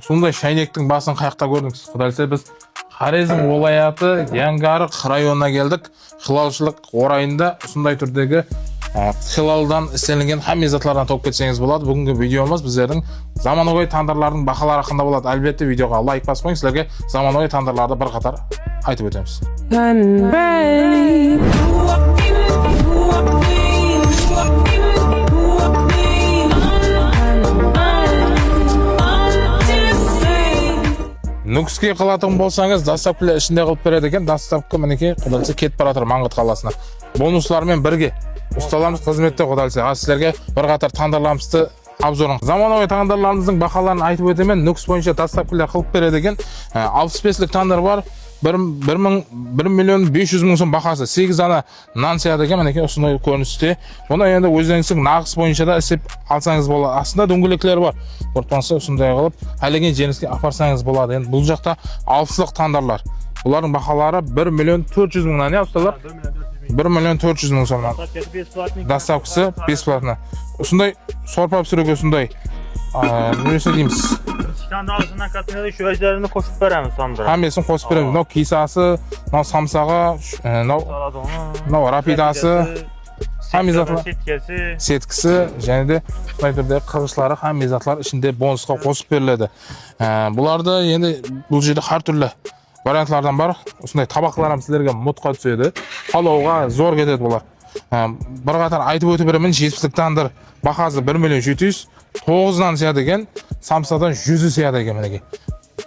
Сондай шайнектің басын қаяқта көрдіңіз. Құдайса біз Хорезм олаяты Яңарық районына келдік. Хилалшылық орайында сондай түрдегі хилалдан істелінген хамми затлардан топ кетсеңіз болады. Бүгінгі видеомыз біздердің заманауи тандырлардың бақалары хақында болады. Әлбетте видеоға лайк баспаңыз, сіздерге заманауи тандырларды бір қатар айтып өтеміз. Нүкіске қалатын болсаңыз, доставкілер ішінде қылып береді екен. Доставка мінекей құдалысы кетіп бара жатыр Маңғыт қаласына. Бонуслармен бірге ұсталамыз қызметте құдалысы. Сіздерге бір қатар тандырларымызды обзорын. Заманауи тандырларымыздың бақаларын айтып өтемен. Нүкіс бойынша доставкілер қылып береді екен. 65-лік тандыр бар. 1.500.000 сом бақасы. 8 дана нан сияды екен. Мінекей осындай көріністе. Бұны енді өздеріңіздің нағыз бойынша да істеп алсаңыз болады. Астында дөңгелеклер бар. Ортансы осындай қылып, әлеген жеріңізге апарсаңыз болады. Енді бұл жақта 60-лық тандырлар. Бұлардың бақалары 1.400.000-нан, иә, ұсталар? 1.400.000 сомнан. Доставкасы бесплатно. Осындай сорпа пісіруге осындай несі дейміз. Tandırın katına şu ejderini koşup veremiz tandırı. Hamesini қосып береміз. Мынау кейсасы, мынау самсағы, мынау рапидасы, сеткісі, және де сондай түрде қырғышлары, хамми затлар ішінде бонусқа қосып беріледі. Бұларды енді бұл жерде әр түрлі вариантлардан бар. Осындай табақларым сіздерге мұтқа түседі. Палауға зор кетеді бұлар. Бір қатар айтып өтіп беремін, 70-лік тандыр бақасы 1.700.000, 9-нан сияды екен, самсадан 100 сияды екен мінеке.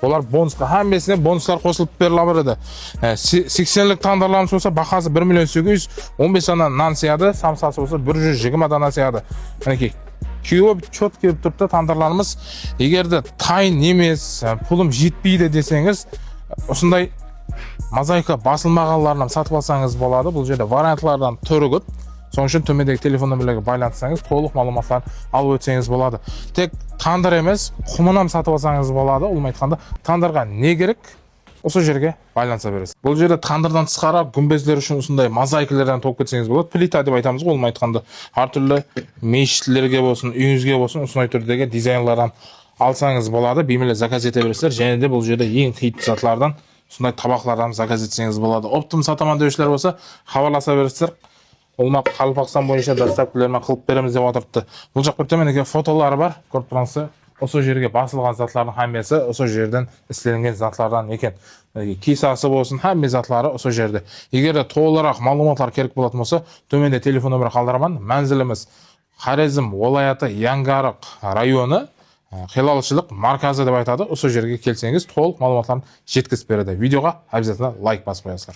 Олар бонусқа, хаммесіне бонустар қосылып беріле береді. 80-лік тандырларымыз болса, бақасы 1.800.000, 15 дана нан сияды, самсасы болса 120 дана сияды. Мінеке, күйеуі чот келіп тұрды тандырларымыз. Егерде тайын емес, пұлым жетпейді десеңіз, осындай мозаика басылмағанларынан сатып алсаңыз болады. Бұл жерде вариантлардан түрі көп. Соның үшін төмендегі телефон нөмірлерге байланысаңыз, толық малуматтар алып өтсеңіз болады. Тек тандыр емес, құмынан сатып алсаңыз болады. Олмай айтқанда, тандырға не керек? Осы жерге байланса бересіз. Бұл жерде тандырдан тысқары күмбездер үшін осындай мозаикалардан топ кетсеңіз болады. Плита деп айтамыз, олмай айтқанда, әртүрлі мешітлерге болсын, үйіңізге болсын, осындай түрдегі дизайнлардан алсаңыз болады. Беймелі заказ ете бересіздер. Және де бұл жерде ең қиытты затлардан сондай табақлардан заказ етсеңіз болады. Оптым сатаман деушілер болса, хабарласа бересіздер. Олма Қалпақстан бойынша доставкалармен қылып береміз деп отырыпты. Бұл жақ бетте менеке фотолары бар. Көріп тұрсаңыз, осы жерге басылған затлардың хаммесі осы жерден істелінген затлардан екен. Кейсасы болсын, хамме затлары осы жерде. Егер де толығырақ мағлұматтар керек болатын болса, төменде телефон нөмірі қалдырамын. Мәнзіліміз Хорезм олаяты Яңарық районы, хилалшылық марказы деп айтады. Осы жерге келсеңіз, толық мағлұматтарын жеткізіп береді. Видеоға обязательно лайк басып қойыңыздар.